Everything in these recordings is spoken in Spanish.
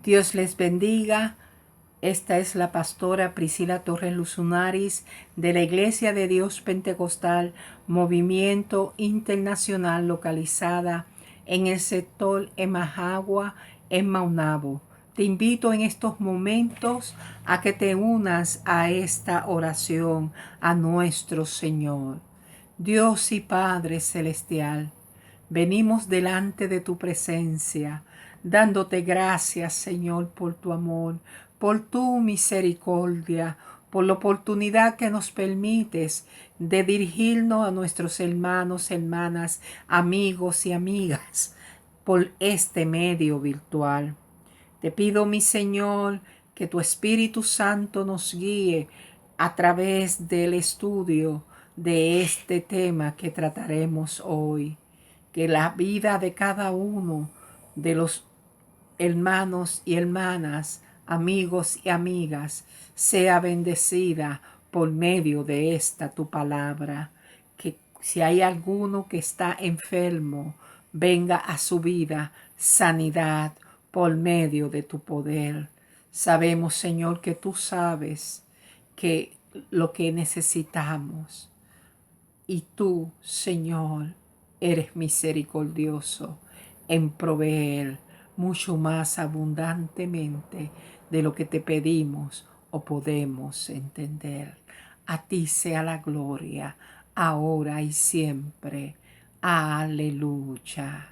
Dios les bendiga. Esta es la pastora Priscila Torres Luzunaris de la Iglesia de Dios Pentecostal, Movimiento Internacional, localizada en el sector Emajagua, en Maunabo. Te invito en estos momentos a que te unas a esta oración a nuestro Señor. Dios y Padre Celestial, venimos delante de tu presencia, dándote gracias, Señor, por tu amor, por tu misericordia, por la oportunidad que nos permites de dirigirnos a nuestros hermanos, hermanas, amigos y amigas por este medio virtual. Te pido, mi Señor, que tu Espíritu Santo nos guíe a través del estudio de este tema que trataremos hoy. Que la vida de cada uno de los hermanos y hermanas, amigos y amigas, sea bendecida por medio de esta tu palabra. Que si hay alguno que está enfermo, venga a su vida sanidad por medio de tu poder. Sabemos, Señor, que tú sabes que lo que necesitamos. Y tú, Señor, eres misericordioso en proveer mucho más abundantemente de lo que te pedimos o podemos entender. A ti sea la gloria, ahora y siempre. Aleluya.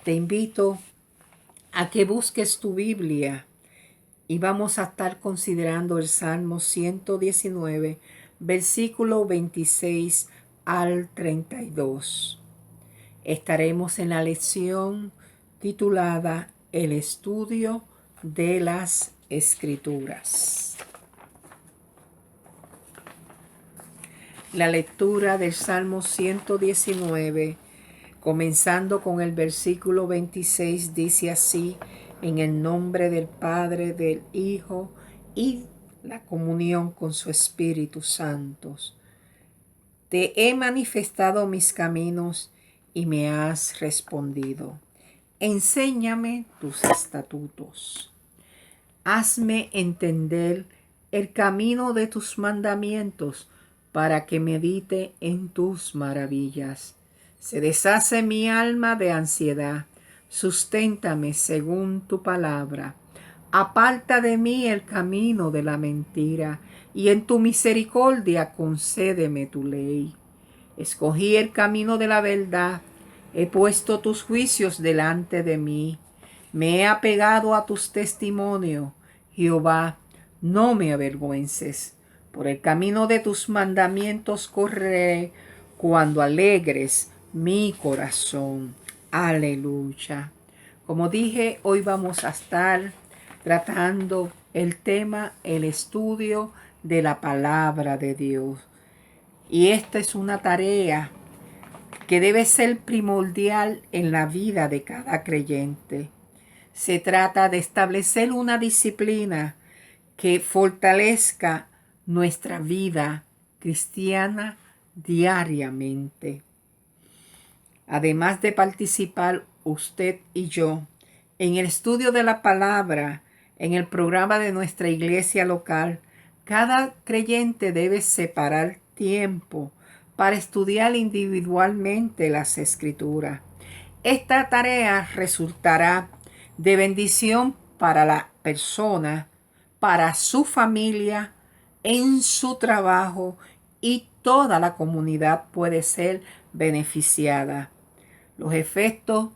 Te invito a que busques tu Biblia y vamos a estar considerando el Salmo 119, versículo 26 al 32. Estaremos en la lección titulada El estudio de las Escrituras. La lectura del Salmo 119, comenzando con el versículo 26, dice así: en el nombre del Padre, del Hijo y la comunión con su Espíritu Santo. Te he manifestado mis caminos y me has respondido. Enséñame tus estatutos. Hazme entender el camino de tus mandamientos para que medite en tus maravillas. Se deshace mi alma de ansiedad. Susténtame según tu palabra. Aparta de mí el camino de la mentira, y en tu misericordia concédeme tu ley. Escogí el camino de la verdad, he puesto tus juicios delante de mí. Me he apegado a tus testimonios, Jehová, no me avergüences. Por el camino de tus mandamientos correré, cuando alegres mi corazón. Aleluya. Como dije, hoy vamos a estar tratando el tema, el estudio de la palabra de Dios. Y esta es una tarea que debe ser primordial en la vida de cada creyente. Se trata de establecer una disciplina que fortalezca nuestra vida cristiana diariamente. Además de participar usted y yo en el estudio de la palabra, en el programa de nuestra iglesia local, cada creyente debe separar tiempo para estudiar individualmente las Escrituras. Esta tarea resultará de bendición para la persona, para su familia, en su trabajo, y toda la comunidad puede ser beneficiada. Los efectos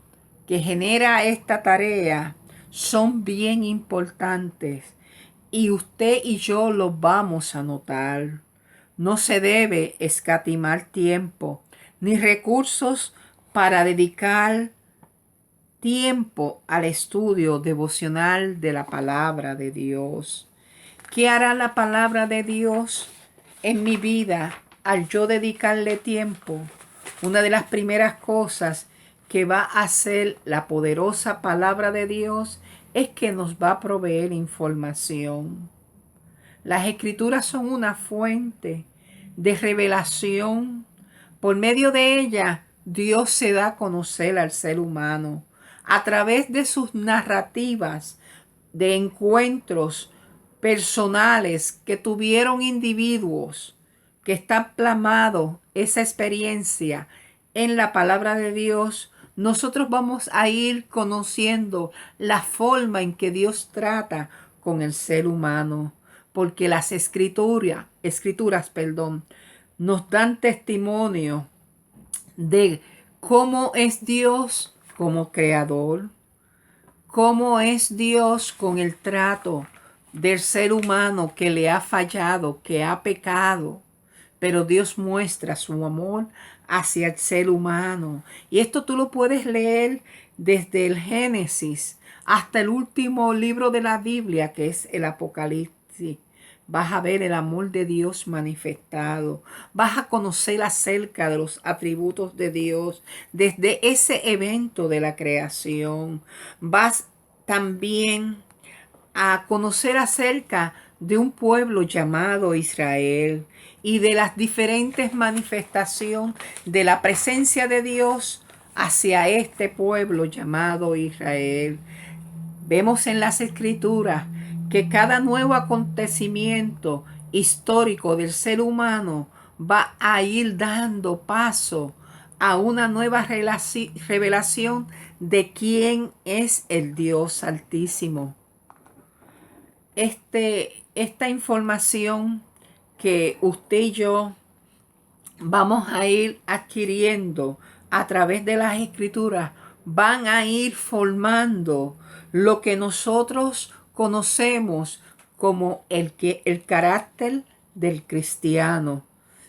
que genera esta tarea son bien importantes y usted y yo los vamos a notar. No se debe escatimar tiempo ni recursos para dedicar tiempo al estudio devocional de la palabra de Dios. ¿Qué hará la palabra de Dios en mi vida al yo dedicarle tiempo? Una de las primeras cosas que va a hacer la poderosa palabra de Dios es que nos va a proveer información. Las Escrituras son una fuente de revelación. Por medio de ella, Dios se da a conocer al ser humano. a través de sus narrativas de encuentros personales que tuvieron individuos, que está plasmado esa experiencia en la palabra de Dios, nosotros vamos a ir conociendo la forma en que Dios trata con el ser humano, porque las escrituras, nos dan testimonio de cómo es Dios como creador, cómo es Dios con el trato del ser humano que le ha fallado, que ha pecado, pero Dios muestra su amor hacia el ser humano. Y esto tú lo puedes leer desde el Génesis hasta el último libro de la Biblia, que es el Apocalipsis. Vas a ver el amor de Dios manifestado. Vas a conocer acerca de los atributos de Dios desde ese evento de la creación. Vas también a conocer acerca de un pueblo llamado Israel y de las diferentes manifestaciones de la presencia de Dios hacia este pueblo llamado Israel. Vemos en las Escrituras que cada nuevo acontecimiento histórico del ser humano va a ir dando paso a una nueva revelación de quién es el Dios Altísimo. Esta información que usted y yo vamos a ir adquiriendo a través de las Escrituras van a ir formando lo que nosotros conocemos como el carácter del cristiano.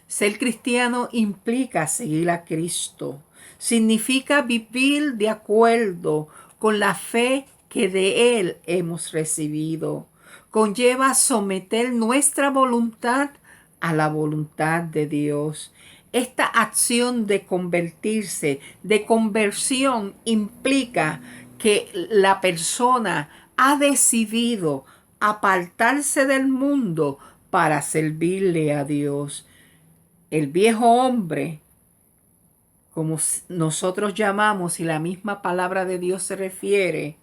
Ser cristiano implica seguir a Cristo. Significa vivir de acuerdo con la fe que de Él hemos recibido. Conlleva someter nuestra voluntad a la voluntad de Dios. Esta acción de convertirse, de conversión, implica que la persona ha decidido apartarse del mundo para servirle a Dios. El viejo hombre, como nosotros llamamos y la misma palabra de Dios se refiere,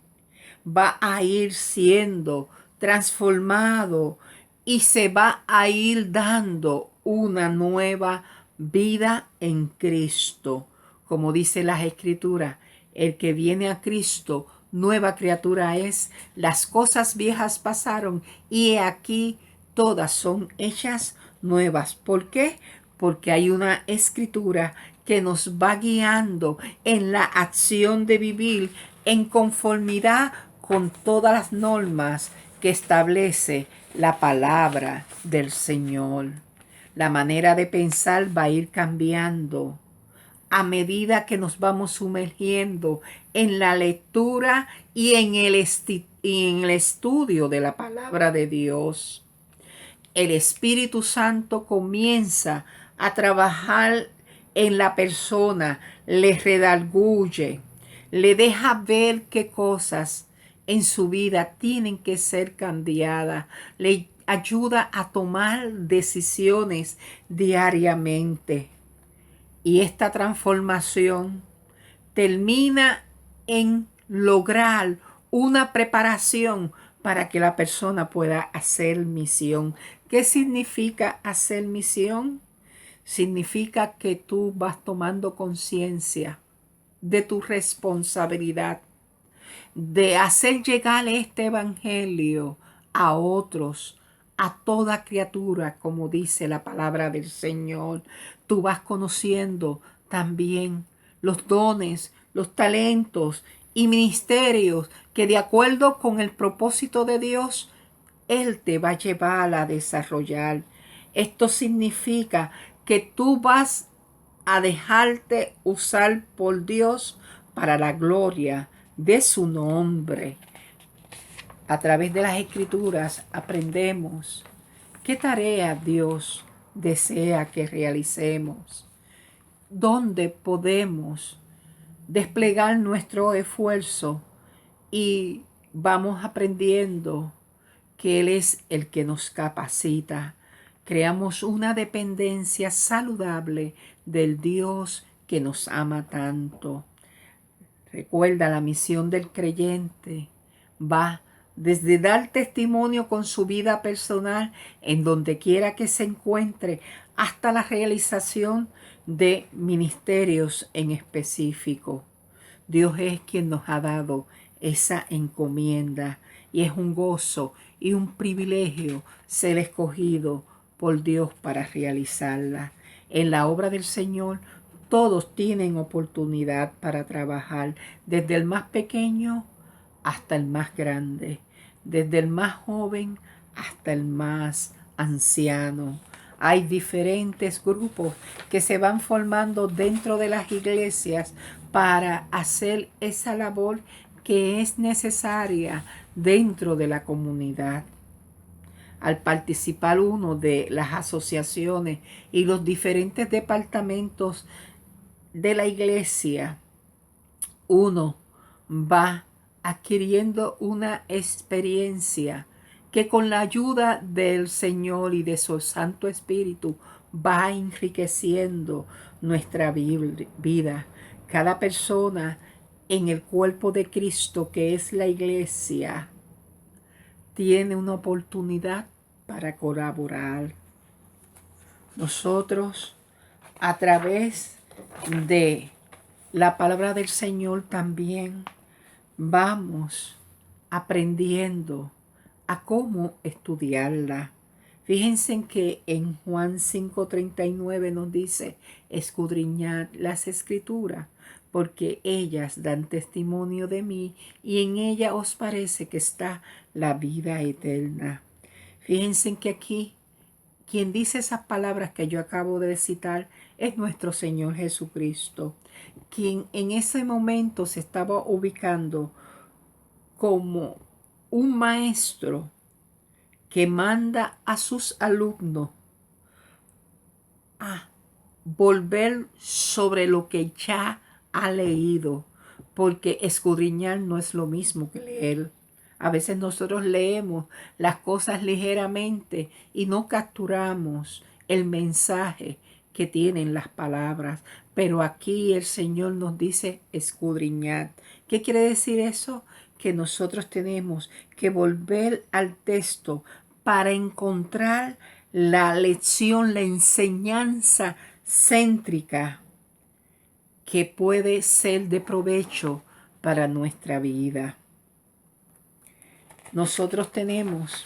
va a ir siendo transformado y se va a ir dando una nueva vida en Cristo. Como dice las Escrituras, el que viene a Cristo, nueva criatura es. Las cosas viejas pasaron y he aquí todas son hechas nuevas. ¿Por qué? Porque hay una Escritura que nos va guiando en la acción de vivir en conformidad con todas las normas que establece la palabra del Señor. La manera de pensar va a ir cambiando a medida que nos vamos sumergiendo en la lectura y en el estudio de la palabra de Dios. El Espíritu Santo comienza a trabajar en la persona, le redarguye, le deja ver qué cosas en su vida tienen que ser cambiadas, le ayuda a tomar decisiones diariamente. Y esta transformación termina en lograr una preparación para que la persona pueda hacer misión. ¿Qué significa hacer misión? Significa que tú vas tomando conciencia de tu responsabilidad de hacer llegar este evangelio a otros, a toda criatura, como dice la palabra del Señor. Tú vas conociendo también los dones, los talentos y ministerios que de acuerdo con el propósito de Dios, Él te va a llevar a desarrollar. Esto significa que tú vas a dejarte usar por Dios para la gloria de su nombre. A través de las Escrituras aprendemos qué tarea Dios desea que realicemos, dónde podemos desplegar nuestro esfuerzo y vamos aprendiendo que Él es el que nos capacita. Creamos una dependencia saludable del Dios que nos ama tanto. Recuerda, la misión del creyente va desde dar testimonio con su vida personal en donde quiera que se encuentre hasta la realización de ministerios en específico. Dios es quien nos ha dado esa encomienda y es un gozo y un privilegio ser escogido por Dios para realizarla. En la obra del Señor todos tienen oportunidad para trabajar, desde el más pequeño hasta el más grande, desde el más joven hasta el más anciano. Hay diferentes grupos que se van formando dentro de las iglesias para hacer esa labor que es necesaria dentro de la comunidad. Al participar uno de las asociaciones y los diferentes departamentos de la iglesia, uno va adquiriendo una experiencia que con la ayuda del Señor y de su Santo Espíritu va enriqueciendo nuestra vida. Cada persona en el cuerpo de Cristo, que es la iglesia, tiene una oportunidad para colaborar. Nosotros, a través de la palabra del Señor, también vamos aprendiendo a cómo estudiarla. Fíjense en que en Juan 5:39 nos dice: escudriñad las escrituras, porque ellas dan testimonio de mí, y en ellas os parece que está la vida eterna. Fíjense en que aquí quien dice esas palabras que yo acabo de citar es nuestro Señor Jesucristo, quien en ese momento se estaba ubicando como un maestro que manda a sus alumnos a volver sobre lo que ya ha leído, porque escudriñar no es lo mismo que leer. A veces nosotros leemos las cosas ligeramente y no capturamos el mensaje que tienen las palabras. Pero aquí el Señor nos dice escudriñar. ¿Qué quiere decir eso? Que nosotros tenemos que volver al texto para encontrar la lección, la enseñanza céntrica que puede ser de provecho para nuestra vida. Nosotros tenemos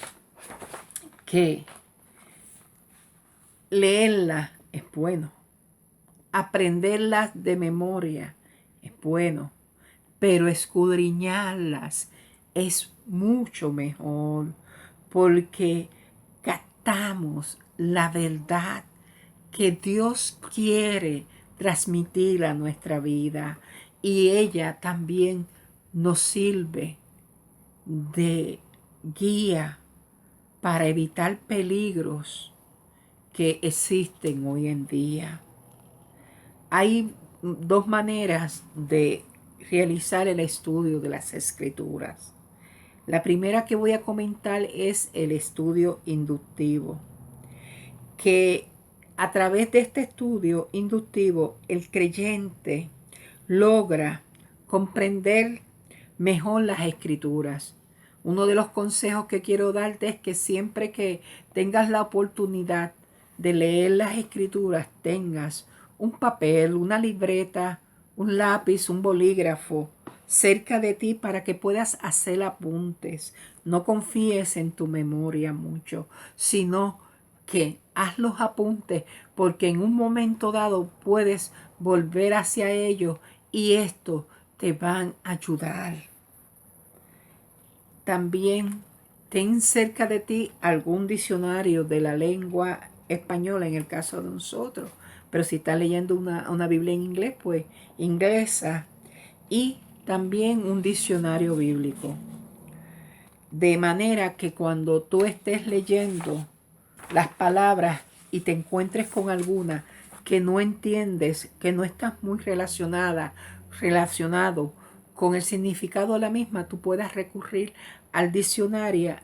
que leerla, es bueno. Aprenderlas de memoria es bueno, pero escudriñarlas es mucho mejor, porque captamos la verdad que Dios quiere transmitir a nuestra vida, y ella también nos sirve de guía para evitar peligros que existen hoy en día. Hay dos maneras de realizar el estudio de las Escrituras. La primera que voy a comentar es el estudio inductivo, que a través de este estudio inductivo el creyente logra comprender mejor las Escrituras. Uno de los consejos que quiero darte es que siempre que tengas la oportunidad de leer las Escrituras, tengas un papel, una libreta, un lápiz, un bolígrafo cerca de ti para que puedas hacer apuntes. No confíes en tu memoria mucho, sino que haz los apuntes, porque en un momento dado puedes volver hacia ellos y esto te van a ayudar. También ten cerca de ti algún diccionario de la lengua española en el caso de nosotros, pero si estás leyendo una Biblia en inglés, pues inglesa, y también un diccionario bíblico. De manera que cuando tú estés leyendo las palabras y te encuentres con alguna que no entiendes, que no estás muy relacionado con el significado de la misma, tú puedas recurrir al diccionario,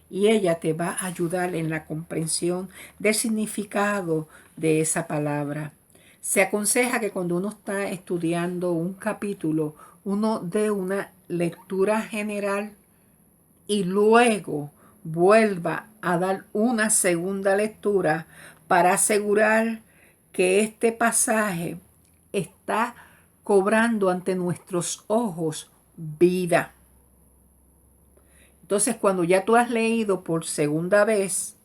y ella te va a ayudar en la comprensión del significado de esa palabra. Se aconseja que cuando uno está estudiando un capítulo, uno dé una lectura general y luego vuelva a dar una segunda lectura para asegurar que este pasaje está cobrando ante nuestros ojos vida. Entonces, cuando ya tú has leído por segunda vez,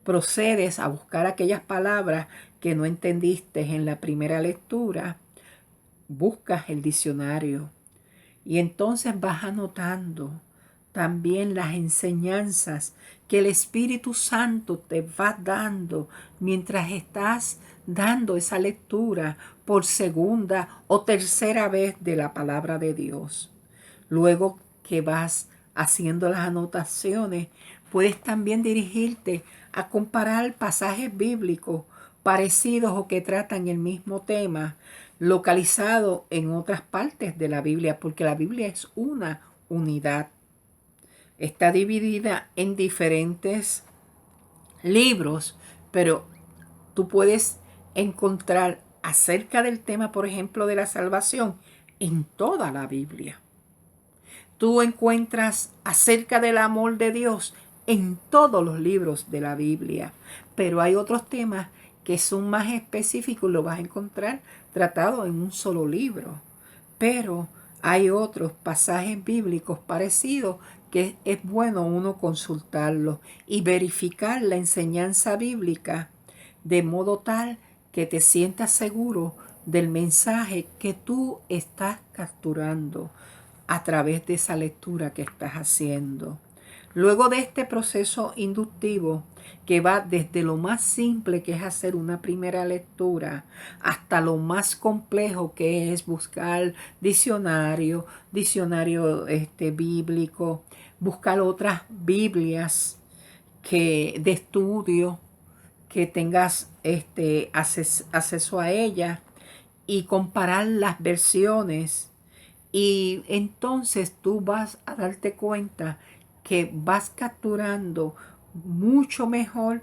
procedes a buscar aquellas palabras que no entendiste en la primera lectura, buscas el diccionario y entonces vas anotando también las enseñanzas que el Espíritu Santo te va dando mientras estás dando esa lectura por segunda o tercera vez de la palabra de Dios. Luego que vas haciendo las anotaciones, puedes también dirigirte a comparar pasajes bíblicos parecidos o que tratan el mismo tema, localizado en otras partes de la Biblia, porque la Biblia es una unidad. Está dividida en diferentes libros, pero tú puedes encontrar acerca del tema, por ejemplo, de la salvación en toda la Biblia. Tú encuentras acerca del amor de Dios en todos los libros de la Biblia, pero hay otros temas que son más específicos, lo vas a encontrar tratado en un solo libro. Pero hay otros pasajes bíblicos parecidos que es bueno uno consultarlos y verificar la enseñanza bíblica de modo tal que te sientas seguro del mensaje que tú estás capturando a través de esa lectura que estás haciendo. Luego de este proceso inductivo que va desde lo más simple, que es hacer una primera lectura, hasta lo más complejo, que es buscar diccionario bíblico, buscar otras Biblias de estudio que tengas acceso a ellas y comparar las versiones. Y entonces tú vas a darte cuenta que vas capturando mucho mejor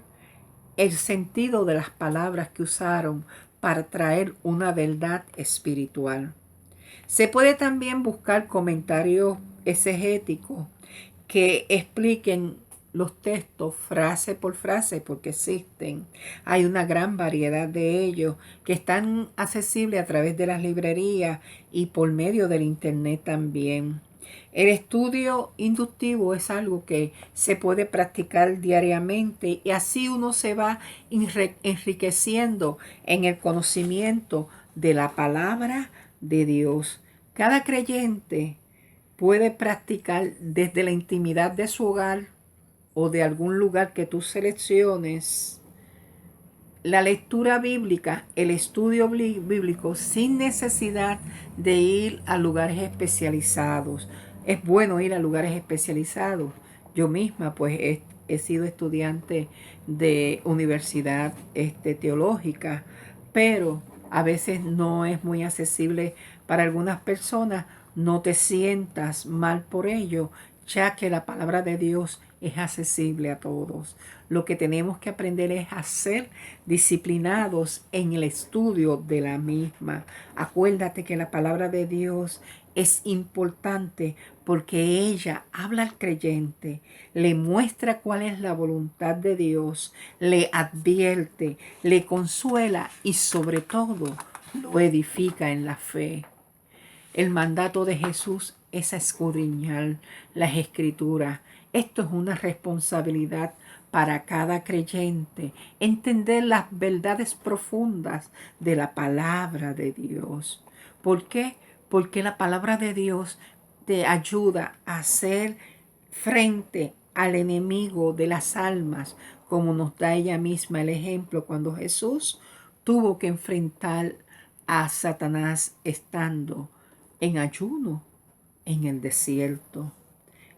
el sentido de las palabras que usaron para traer una verdad espiritual. Se puede también buscar comentarios exegéticos que expliquen los textos frase por frase, porque existen. Hay una gran variedad de ellos que están accesibles a través de las librerías y por medio del internet también. El estudio inductivo es algo que se puede practicar diariamente y así uno se va enriqueciendo en el conocimiento de la palabra de Dios. Cada creyente puede practicar desde la intimidad de su hogar o de algún lugar que tú selecciones la lectura bíblica, el estudio bíblico sin necesidad de ir a lugares especializados. Es bueno ir a lugares especializados. Yo misma pues he sido estudiante de universidad teológica, pero a veces no es muy accesible para algunas personas. No te sientas mal por ello, ya que la palabra de Dios es accesible a todos. Lo que tenemos que aprender es a ser disciplinados en el estudio de la misma. Acuérdate que la palabra de Dios es importante porque ella habla al creyente, le muestra cuál es la voluntad de Dios, le advierte, le consuela y sobre todo lo edifica en la fe. El mandato de Jesús es escudriñar las Escrituras. Esto es una responsabilidad para cada creyente, entender las verdades profundas de la palabra de Dios. ¿Por qué? Porque la palabra de Dios te ayuda a hacer frente al enemigo de las almas, como nos da ella misma el ejemplo cuando Jesús tuvo que enfrentar a Satanás estando en ayuno en el desierto.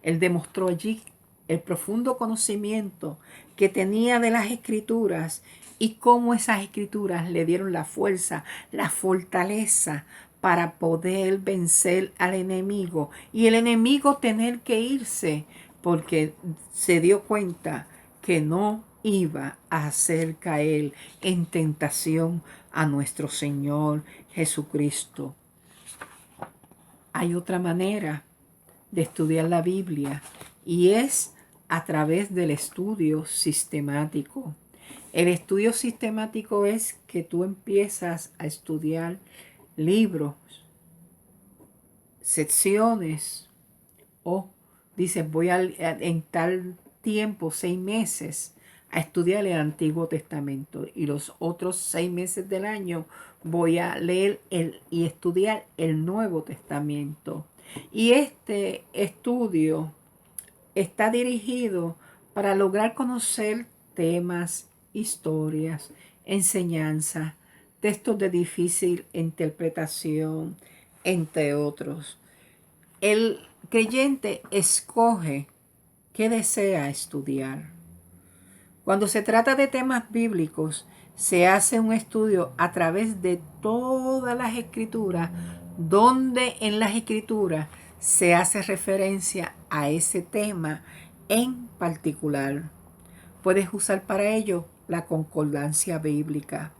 Él demostró allí el profundo conocimiento que tenía de las Escrituras y cómo esas Escrituras le dieron la fuerza, la fortaleza para poder vencer al enemigo y el enemigo tener que irse porque se dio cuenta que no iba a hacer caer en tentación a nuestro Señor Jesucristo. Hay otra manera de estudiar la Biblia y es a través del estudio sistemático. El estudio sistemático es que tú empiezas a estudiar libros, secciones, o dices voy en tal tiempo, 6 meses, a estudiar el Antiguo Testamento y los otros 6 meses del año voy a leer y estudiar el Nuevo Testamento. Y este estudio está dirigido para lograr conocer temas, historias, enseñanzas, textos de difícil interpretación, entre otros. El creyente escoge qué desea estudiar. Cuando se trata de temas bíblicos, se hace un estudio a través de todas las escrituras, donde en las escrituras se hace referencia a ese tema en particular. Puedes usar para ello la concordancia bíblica,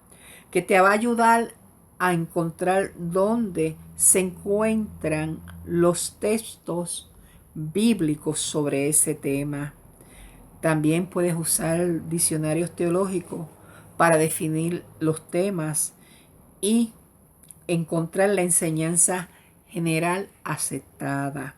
que te va a ayudar a encontrar dónde se encuentran los textos bíblicos sobre ese tema. También puedes usar diccionarios teológicos para definir los temas y encontrar la enseñanza general aceptada.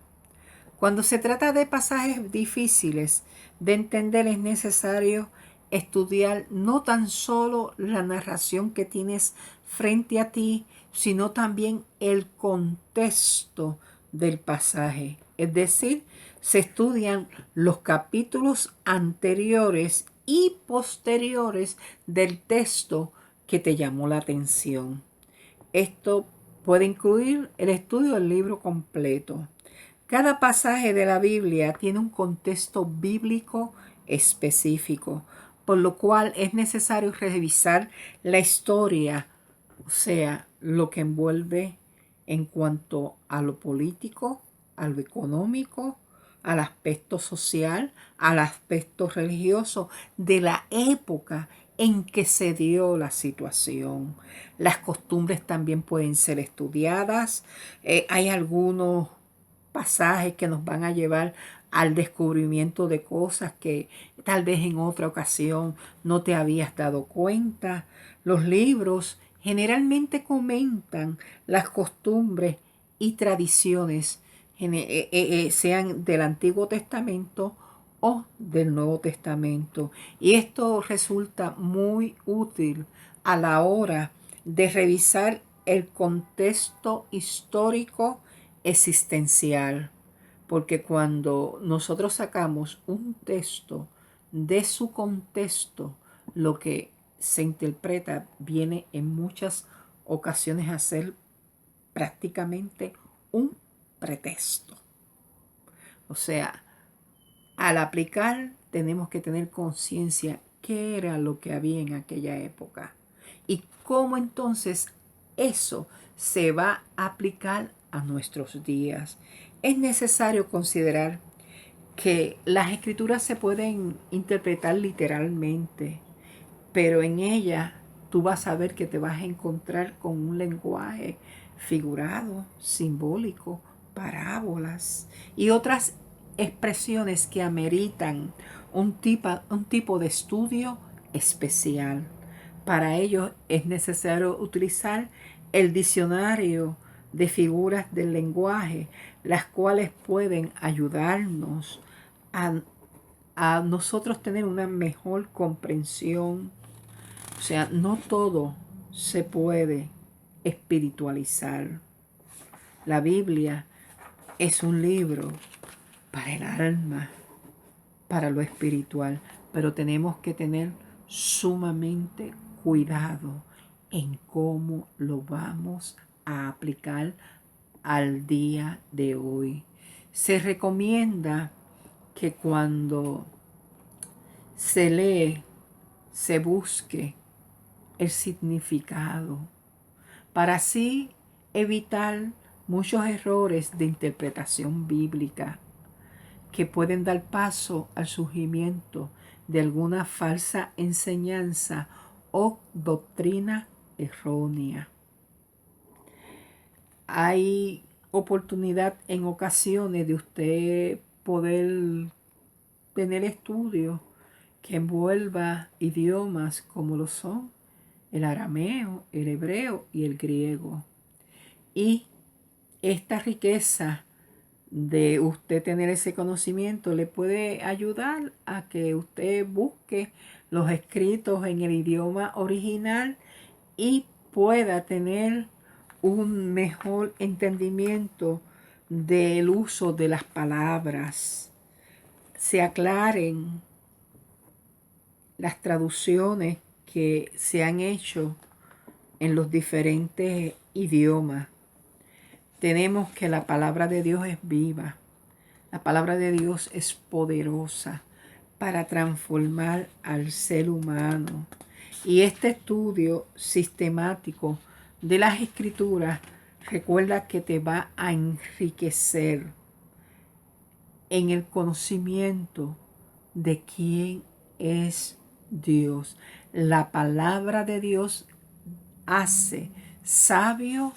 Cuando se trata de pasajes difíciles de entender, es necesario estudiar no tan solo la narración que tienes frente a ti, sino también el contexto del pasaje. Es decir, se estudian los capítulos anteriores y posteriores del texto que te llamó la atención. Esto puede incluir el estudio del libro completo. Cada pasaje de la Biblia tiene un contexto bíblico específico, por lo cual es necesario revisar la historia, o sea, lo que envuelve en cuanto a lo político, a lo económico, al aspecto social, al aspecto religioso de la época en que se dio la situación. Las costumbres también pueden ser estudiadas. Hay algunos pasajes que nos van a llevar al descubrimiento de cosas que tal vez en otra ocasión no te habías dado cuenta. Los libros generalmente comentan las costumbres y tradiciones, sean del Antiguo Testamento o del Nuevo Testamento. Y esto resulta muy útil a la hora de revisar el contexto histórico existencial, porque cuando nosotros sacamos un texto de su contexto, lo que se interpreta viene en muchas ocasiones a ser prácticamente un pretexto. O sea, al aplicar tenemos que tener conciencia qué era lo que había en aquella época y cómo entonces eso se va a aplicar a nuestros días. Es necesario considerar que las escrituras se pueden interpretar literalmente, pero en ellas tú vas a ver que te vas a encontrar con un lenguaje figurado, simbólico, parábolas y otras expresiones que ameritan un tipo de estudio especial. Para ello es necesario utilizar el diccionario de figuras del lenguaje, las cuales pueden ayudarnos a nosotros tener una mejor comprensión. O sea, no todo se puede espiritualizar. La Biblia es un libro para el alma, para lo espiritual, pero tenemos que tener sumamente cuidado en cómo lo vamos a aplicar al día de hoy. Se recomienda que cuando se lee, se busque el significado para así evitar muchos errores de interpretación bíblica que pueden dar paso al surgimiento de alguna falsa enseñanza o doctrina errónea. Hay oportunidad en ocasiones de usted poder tener estudios que envuelva idiomas como lo son el arameo, el hebreo y el griego. Y esta riqueza de usted tener ese conocimiento le puede ayudar a que usted busque los escritos en el idioma original y pueda tener un mejor entendimiento del uso de las palabras. Se aclaren las traducciones que se han hecho en los diferentes idiomas. Tenemos que la palabra de Dios es viva. La palabra de Dios es poderosa para transformar al ser humano. Y este estudio sistemático de las Escrituras, recuerda que te va a enriquecer en el conocimiento de quién es Dios. La palabra de Dios hace sabio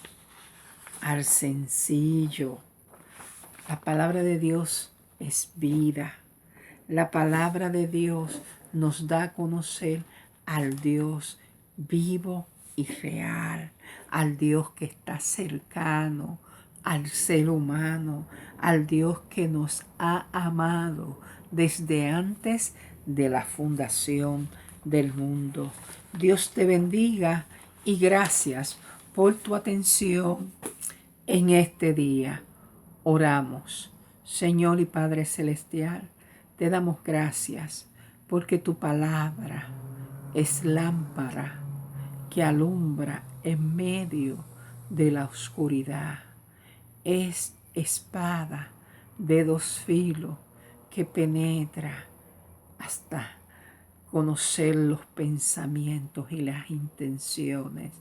al sencillo. La palabra de Dios es vida. La palabra de Dios nos da a conocer al Dios vivo y real, al Dios que está cercano al ser humano, al Dios que nos ha amado desde antes de la fundación del mundo. Dios te bendiga y gracias por tu atención en este día. Oramos. Señor y Padre Celestial, te damos gracias porque tu palabra es lámpara que alumbra en medio de la oscuridad. Es espada de dos filos que penetra hasta conocer los pensamientos y las intenciones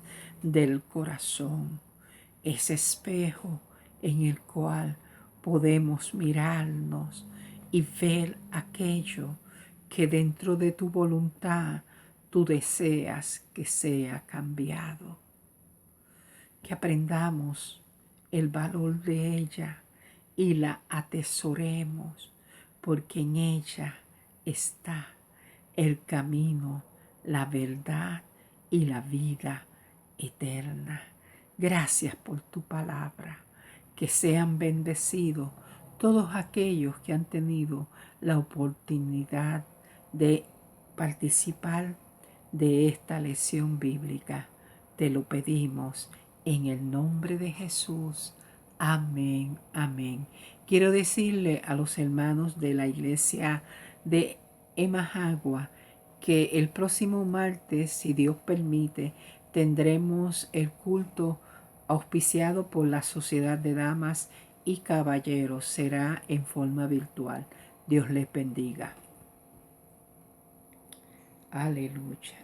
del corazón. Es espejo en el cual podemos mirarnos y ver aquello que dentro de tu voluntad tú deseas que sea cambiado. Que aprendamos el valor de ella y la atesoremos, porque en ella está el camino, la verdad y la vida eterna. Gracias por tu palabra. Que sean bendecidos todos aquellos que han tenido la oportunidad de participar de esta lección bíblica. Te lo pedimos en el nombre de Jesús. Amén, amén. Quiero decirle a los hermanos de la iglesia de Emajagua que el próximo martes, si Dios permite, tendremos el culto auspiciado por la Sociedad de Damas y Caballeros. Será en forma virtual. Dios les bendiga. Aleluya.